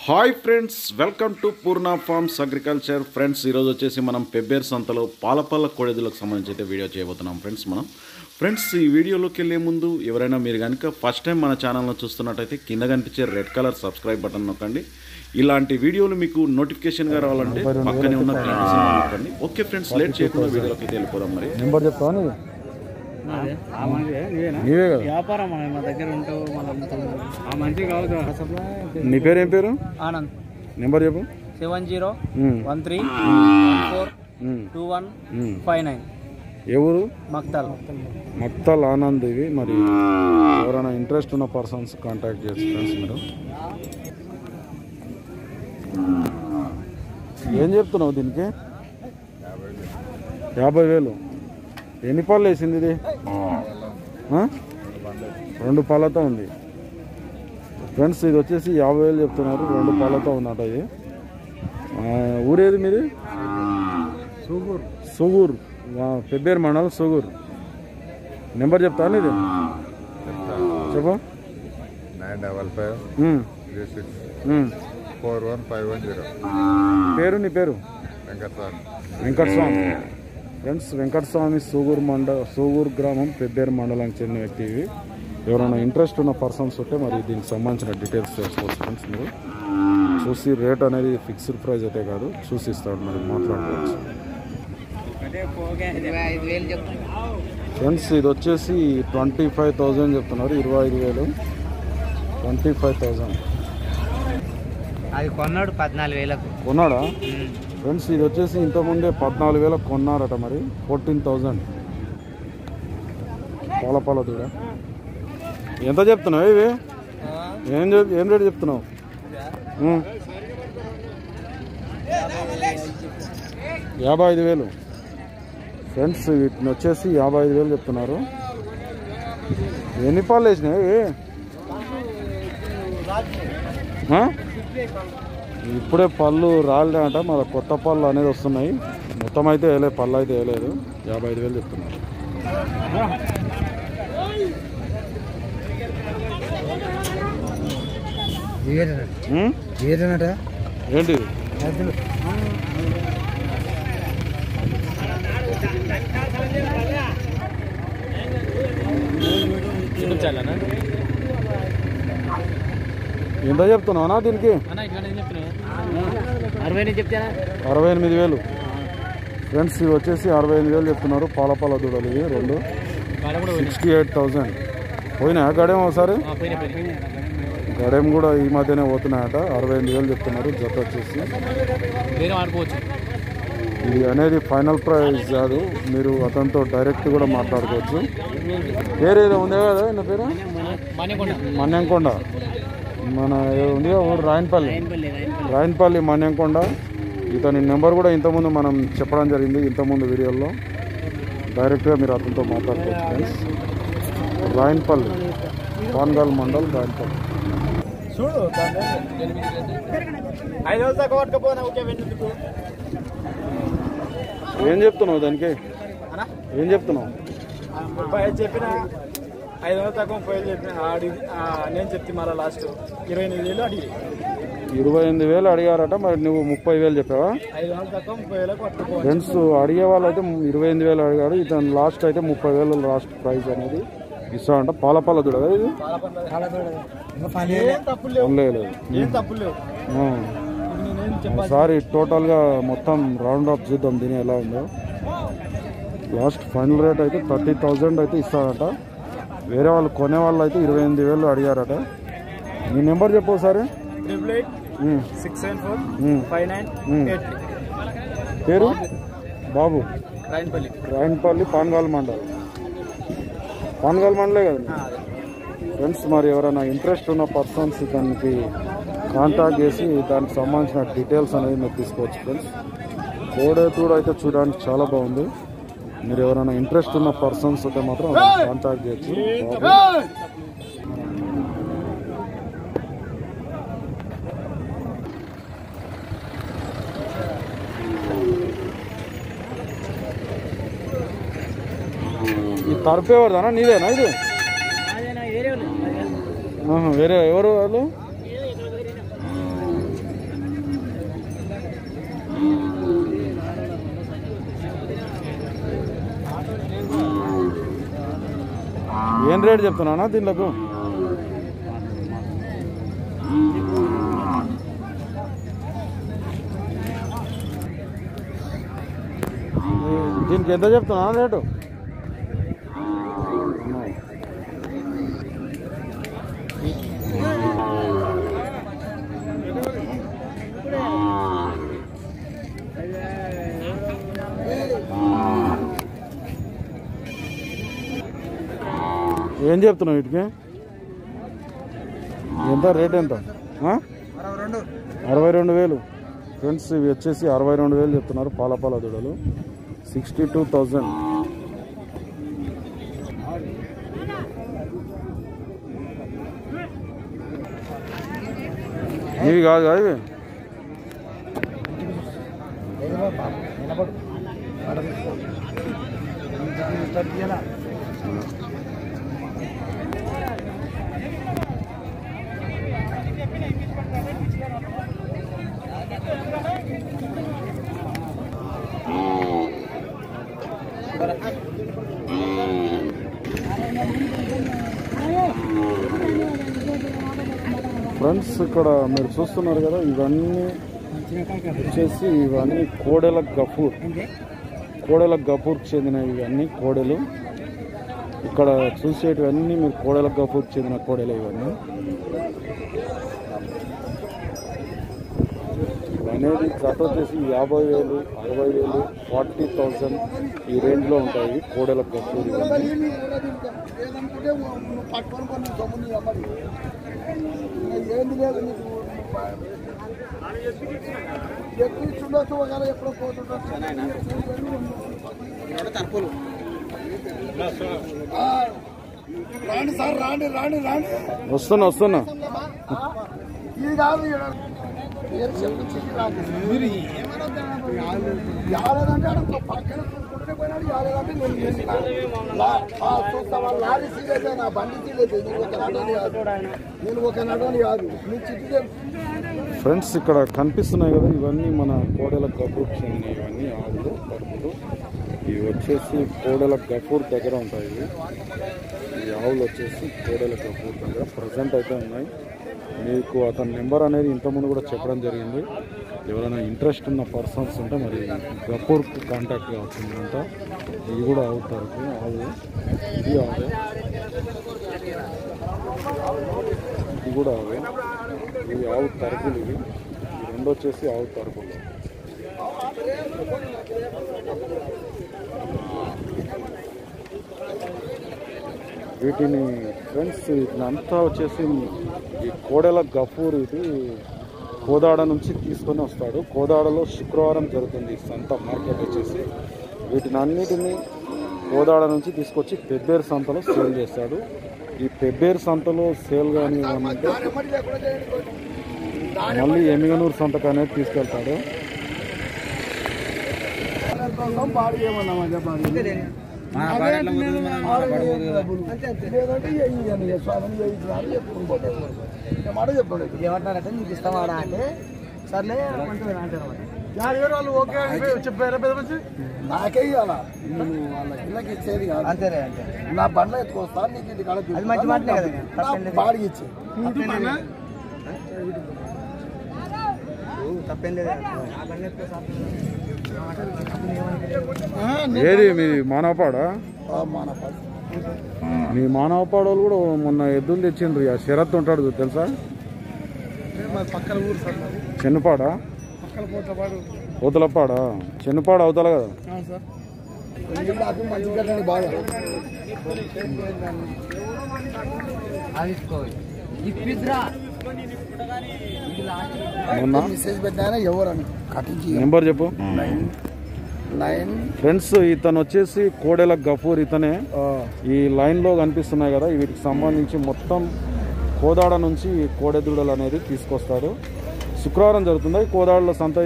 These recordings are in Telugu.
Hi friends, welcome to Purna forms agriculture. Friends, ఈరోజు వచ్చేసి మనం పెబ్బేరు సంతలో పాలపల్ల కోడెదులకు సంబంధించి అయితే వీడియో చేయబోతున్నాం. ఫ్రెండ్స్ ఈ వీడియోలోకి వెళ్ళే ముందు ఎవరైనా మీరు కనుక ఫస్ట్ టైం మన ఛానల్ను చూస్తున్నట్టయితే కింద కనిపించే రెడ్ కలర్ సబ్స్క్రైబ్ బటన్ నొక్కండి. ఇలాంటి వీడియోలు మీకు నోటిఫికేషన్గా రావాలంటే పక్కనే ఉన్న నొక్కండి. ఓకే ఫ్రెండ్స్, లేట్ చేయకుండా వీడియోలోకి అయితే వెళ్ళిపోదాం. మరి నెంబర్ చెప్తాను. వ్యాపారం మా దగ్గర ఉంటావు, నీ పేరు ఏం పేరు? ఆనంద్. నెంబర్ చెప్పు. 7013142159. ఏ ఊరు? మక్తల్ ఆనంద్. ఇవి మరి ఎవరైనా ఇంట్రెస్ట్ ఉన్న పర్సన్స్ కాంటాక్ట్ చేయొచ్చు ఫ్రెండ్స్. మీరు ఏం చెప్తున్నావు దీనికి? 50,000. ఎన్ని పాలు వేసింది ఇది? 2 పాలతో ఉంది ఫ్రెండ్స్. ఇది వచ్చేసి 50,000 చెప్తున్నారు. 2 పాలతో ఉందట. ఇది ఊరేది మీది? సూగూర్, పెబ్బేరు మండలం సూగూర్. నెంబర్ చెప్తాను. ఇది చెప్పు. 95536415110. పేరు? నీ పేరు? వెంకటస్వామి. ఫ్రెండ్స్, వెంకటస్వామి సూగూర్ గ్రామం, పెబ్బేరు మండలానికి చెందిన వ్యక్తి. ఇవి ఎవరైనా ఇంట్రెస్ట్ ఉన్న పర్సన్స్ ఉంటే మరి దీనికి సంబంధించిన డీటెయిల్స్ తెలుసుకోవచ్చు ఫ్రెండ్స్. మీరు చూసి రేట్ అనేది ఫిక్స్డ్ ప్రైస్ అయితే కాదు, చూసి ఇస్తాడు, మరి మాట్లాడుకోవచ్చు ఫ్రెండ్స్. ఇది వచ్చేసి 25,000 చెప్తున్నారు. 25,000. 25,000 అది కొన్నాడు. 14,000 కొన్నాడా ఫ్రెండ్స్? ఇది వచ్చేసి ఇంతకుముందే 14,000 కొన్నారట. మరి 14,000 పాల దూడ. ఎంత చెప్తున్నావు ఇవి? ఏం రేటు చెప్తున్నావు? 55,000 ఫ్రెండ్స్. వీటిని వచ్చేసి 55,000 చెప్తున్నారు. ఎన్ని పాలు వేసినాయి? ఇప్పుడే పళ్ళు రాలేదంట, మరి కొత్త పళ్ళు అనేది వస్తున్నాయి. మొత్తం అయితే వేయలేదు, పళ్ళు అయితే వేయలేదు. 55,000 చెప్తున్నారు. ఏంటి ఎంత చెప్తున్నావునా దీనికి? 68,000 ఫ్రెండ్స్. ఇవి వచ్చేసి 65,000 చెప్తున్నారు. పాల దూడలు ఇవి 2. 68,000 పోయినాయా గడేం? ఒకసారి గడేం కూడా ఈ మధ్యనే పోతున్నాయట. 68,000 చెప్తున్నారు. జత వచ్చేసి ఇది అనేది ఫైనల్ ప్రైస్ కాదు, మీరు అతనితో డైరెక్ట్ కూడా మాట్లాడుకోవచ్చు. పేరు ఏదో ఉంది కదా, నా పేరు మన్యంకొండ. మన ఉంది ఊరు రాయన్పల్లి మన్యంకొండ. ఇతని నెంబర్ కూడా ఇంతకుముందు మనం చెప్పడం జరిగింది, ఇంతకుముందు వీడియోలో. డైరెక్ట్గా మీరు అతనితో మాట్లాడుకోవచ్చు ఫ్రెండ్స్. రాయన్పల్లి, పాన్గాల్ మండల్, రాయన్పల్లి. ఏం చెప్తున్నావు దానికి? ఏం చెప్తున్నావు? చెప్పిన 500 తక్కువ చెప్పిన నేను చెప్తే మళ్ళీ లాస్ట్ 28,000 అడిగి 28,000 అడిగారట. మరి నువ్వు 30,000 చెప్పావా? 500 తక్కువ 30,000 ఫ్రెండ్స్, అడిగే వాళ్ళు అయితే 28,000 అడిగారు. ఇతను లాస్ట్ అయితే 30,000 లాస్ట్ ప్రైస్ అనేది ఇస్తాడంట. పాల దూడ కదా ఇది? ఒకసారి టోటల్గా మొత్తం రౌండ్ ఆఫ్ చూద్దాం దీని ఎలా ఉందో. లాస్ట్ ఫైనల్ రేట్ అయితే 30,000 అయితే ఇస్తాడట. వేరే వాళ్ళు కొనే వాళ్ళు అయితే 28,000 అడిగారట. నీ నెంబర్ చెప్పు ఒకసారి. 88674598. పేరు? బాబు. రాయన్పల్లి, పాన్గాల్ మండలే కదా ఫ్రెండ్స్. మరి ఎవరైనా ఇంట్రెస్ట్ ఉన్న పర్సన్స్ దానికి కాంటాక్ట్ చేసి దానికి సంబంధించిన డీటెయిల్స్ అనేది మీరు తీసుకోవచ్చు ఫ్రెండ్స్. కోడెతూడు అయితే చూడడానికి చాలా బాగుంది. మీరు ఎవరైనా ఇంట్రెస్ట్ ఉన్న పర్సన్స్ అయితే మాత్రం కాంటాక్ట్ చేయొచ్చు. ఈ తరపేవారుదానా? నీదేనా ఇది? వేరే ఎవరు వాళ్ళు? ఏం రేట్ చెప్తున్నానా దీనిలకు? దీనికి ఎంత చెప్తున్నా రేటు? ఏం చెప్తున్నావు వీటికి? ఎంత రేట్ ఎంత? 62,000 ఫ్రెండ్స్. ఇవి వచ్చేసి 62,000 చెప్తున్నారు పాల దూడలు. 62,000. ఇవి కాదు ఇవి ఫ్రెండ్స్. ఇక్కడ మీరు చూస్తున్నారు కదా, ఇవన్నీ వచ్చేసి ఇవన్నీ కోడెల గఫూర్కి చెందినవి. ఇవన్నీ కోడెలు. ఇక్కడ చూసేటివన్నీ మీరు కోడెల గఫూర్కి చెందిన కోడెలు. ఇవన్నీ అనేది జత వచ్చేసి 50,000, 60,000, 40,000 ఈ రేంజ్లో ఉంటాయి కోడెల గఫూర్. వస్తున్నా మీరు ఏమనంటే పక్కన చూసుకుంటే పోయినాడు. లారీ సీరియస్ నా బండి సీరియస్. నేను ఒక నడవని కాదు. మీ చిట్టి ఫ్రెండ్స్ ఇక్కడ కనిపిస్తున్నాయి కదా, ఇవన్నీ మన కోడెల గఫూర్ చెందిన ఇవన్నీ ఆవులు పరుపులు. ఇవి వచ్చేసి కోడెల గఫూర్ దగ్గర ఉంటాయి. ఈ ఆవులు వచ్చేసి కోడెల గఫూర్ దగ్గర ప్రజెంట్ అయితే ఉన్నాయి. మీకు అతని నెంబర్ అనేది ఇంతకుముందు కూడా చెప్పడం జరిగింది. ఎవరైనా ఇంట్రెస్ట్ ఉన్న పర్సన్స్ ఉంటే మరి గఫూర్కు కాంటాక్ట్ కావచ్చుందంట. ఇది కూడా అవుతారు ఆవు. ఇది ఆవే, ఇది కూడా ఆవే. ఇవి ఆవు తరపులు. ఇవి రెండు వచ్చేసి ఆవు తరపులు. వీటిని ఫ్రెండ్స్ వీటిని అంతా వచ్చేసి ఈ కోడెల గఫూర్ ఇది కోదాడ నుంచి తీసుకొని వస్తాడు. కోదాడలో శుక్రవారం జరుగుతుంది ఈ సంత మార్కెట్ వచ్చేసి. వీటిని అన్నిటినీ కోదాడ నుంచి తీసుకొచ్చి పెబ్బేరు సంతలో సేల్ చేస్తాడు. ఈ పెబ్బేరు సంతలో సేల్ కానీ అంటే మళ్ళీ ఎమిగనూరు సంతకు అనేది తీసుకెళ్తాడు. ఏమంటారంటే నీకు ఇస్తామాడా అంటే సర్లే వాళ్ళు ఓకే చెప్పారా పెద్ద మంచి నాకే ఇవ్వాలా. వాళ్ళ ఇళ్ళకి ఇచ్చేది కాదు. అంతేనే అంటే నా బండ్లో ఎత్తుకొస్తా. నీకు ఇది కాదు. అది మంచి మాటలే కదా. బాడికి ఇచ్చి తప్పేం లేదు. ఏది మీ మానవపాడా? మీ మానవపాడు వాళ్ళు కూడా మొన్న ఎద్దులు తెచ్చిండ్రు. ఆ శరత్ ఉంటాడు తెలుసా? పక్కన ఊరు సార్. చెన్నుపాడా? పోతలపాడా? చెన్నుపాడు అవుతాల కదా. మెసేజ్ పెట్టారా ఎవరని కటించి నెంబర్ చెప్పు. ఫ్రెండ్స్ ఇతను వచ్చేసి కోడెల గఫూర్. ఇతనే ఈ లైన్ లో కనిపిస్తున్నాయి కదా, వీటికి సంబంధించి మొత్తం కోదాడ నుంచి కోడెదూడలు అనేది తీసుకొస్తాడు. శుక్రవారం జరుగుతుందా ఈ కోదాడలో సంత?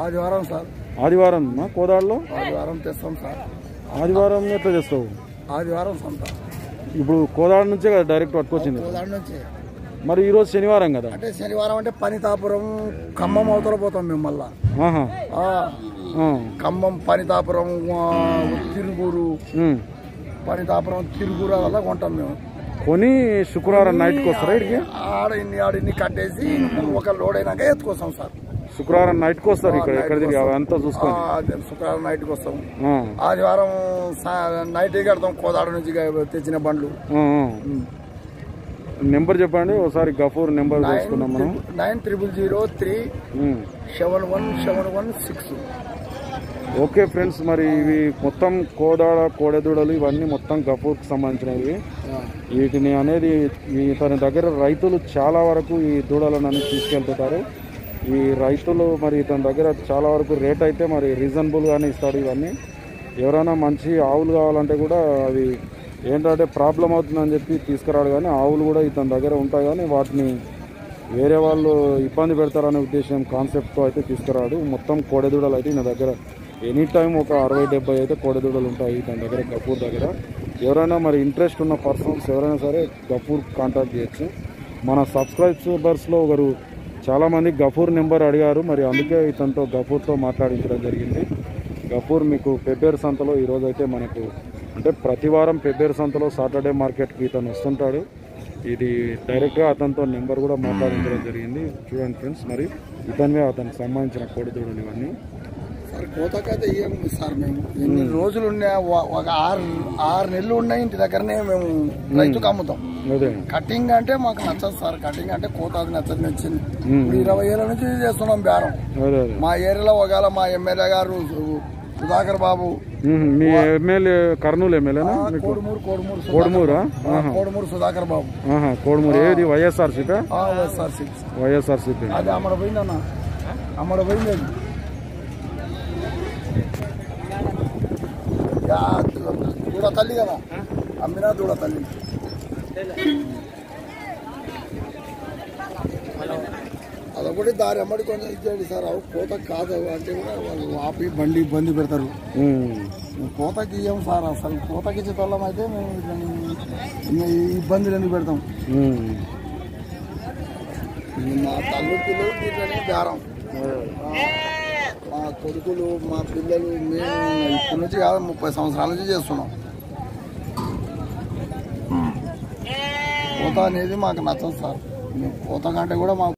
ఆదివారం సార్. ఆదివారం కోదాడలో? ఆదివారం తెస్తాం సార్. ఆదివారం ఎట్లా చేస్తావు? ఆదివారం సంత. ఇప్పుడు కోదాడ నుంచే కదా డైరెక్ట్ పట్టుకొచ్చింది. కోదాడ నుంచి. మరి ఈ రోజు శనివారం కదా. అంటే శనివారం అంటే పనితాపురం ఖమ్మం అవతల పోతాం మేము మళ్ళా. ఖమ్మం, పనితాపురం, తిరుగురు, పనితాపురం తిరుగురా వల్ల కొంటాం మేము. కొని శుక్రవారం నైట్కి వస్తారా ఇక్కడికి? ఆడిన్ని కట్టేసి ఒక లోడ్ అయినాక ఎత్తుకొస్తాం సార్. శుక్రవారం నైట్కి వస్తారు ఇక్కడ ఎక్కడ తిరిగి అంతా చూసుకోండి. శుక్రవారం నైట్కి వస్తాం, ఆదివారం నైట్ కడతాం. కోదాడ నుంచి తెచ్చిన బండ్లు. నెంబర్ చెప్పండి ఒకసారి, గఫూర్ నెంబర్ తీసుకున్నాం మనం. 9003717116. ఓకే ఫ్రెండ్స్, మరి ఇవి మొత్తం కోడెదూడలు ఇవన్నీ మొత్తం గఫూర్కి సంబంధించినవి. వీటిని అనేది తన దగ్గర రైతులు చాలా వరకు ఈ దూడలను అనేది తీసుకెళ్తుంటారు. ఈ రైతులు మరి తన దగ్గర చాలా వరకు రేట్ అయితే మరి రీజనబుల్గానే ఇస్తాడు. ఇవన్నీ ఎవరైనా మంచి ఆవులు కావాలంటే కూడా అవి ఏంటంటే ప్రాబ్లం అవుతుందని చెప్పి తీసుకురాడు, కానీ ఆవులు కూడా ఇతని దగ్గర ఉంటాయి. కానీ వాటిని వేరే వాళ్ళు ఇబ్బంది పెడతారనే ఉద్దేశం కాన్సెప్ట్తో అయితే తీసుకురాడు. మొత్తం కోడెదూడలు అయితే ఈయన దగ్గర ఎనీ టైం ఒక 60-70 అయితే కోడెదూడలు ఉంటాయి తన దగ్గర, గఫూర్ దగ్గర. ఎవరైనా మరి ఇంట్రెస్ట్ ఉన్న పర్సన్స్ ఎవరైనా సరే గఫూర్ కాంటాక్ట్ చేయొచ్చు. మన సబ్స్క్రైబర్స్లో ఒకరు చాలామంది గఫూర్ నెంబర్ అడిగారు, మరి అందుకే ఇతనితో గఫూర్తో మాట్లాడించడం జరిగింది. గఫూర్ మీకు పెబ్బేరు సంతలో ఈరోజు అయితే మనకు అంటే ప్రతి వారం పెబ్బేరు సంతలో సాటర్డే మార్కెట్కి ఇతను వస్తుంటాడు. ఇది డైరెక్ట్గా అతనితో నెంబర్ కూడా మాట్లాడించడం జరిగింది. చూడండి ఫ్రెండ్స్, మరి ఇతనివే అతనికి సంబంధించిన కోడిదూడలు ఇవన్నీ. సార్ కోతకైతే ఇవ్వము సార్. మేము ఎన్ని రోజులు ఉన్నాయి, ఒక 6 నెలలు ఉన్నాయి ఇంటి దగ్గరనే మేము రైతుకు అమ్ముతాం. కటింగ్ అంటే మాకు నచ్చదు సార్. కటింగ్ అంటే కోత అది నచ్చదు, నచ్చింది. 20 ఏళ్ళ నుంచి చేస్తున్నాం బేరం. మా ఏరియాలో ఒకవేళ మా ఎమ్మెల్యే గారు సుధాకర్ బాబు, మీ ఎమ్మెల్యే కర్నూలు ఎమ్మెల్యేనా? కోడుమూరు సుధాకర్ బాబు. కోడుమూరు ఏది వైఎస్ఆర్సీపీ? వైఎస్ఆర్సీపీ. అది అమ్మడ పోయింది అన్న, అమ్మడ పోయింది. దూడ తల్లి కదా, అమ్మినా దూడ తల్లి. అదొకటి దారి అమ్మడి కొంచెం ఇచ్చేయండి సార్. అవి కోత కాదు అంటే కూడా వాళ్ళు ఆపి బండి ఇబ్బంది పెడతారు. కోతకి ఇవ్వం సార్. అసలు కోతకి ఇచ్చే తొలం అయితే మేము ఇబ్బందులు ఎందుకు పెడతాం. మా తల్లి పిల్లలు దీంట్లోనే బేరం. మా కొడుకులు మా పిల్లలు మేము ఇప్పటి నుంచి కాదు 30 సంవత్సరాల నుంచి చేస్తున్నాం. కోత అనేది మాకు నచ్చదు సార్. కోత కంటే కూడా మాకు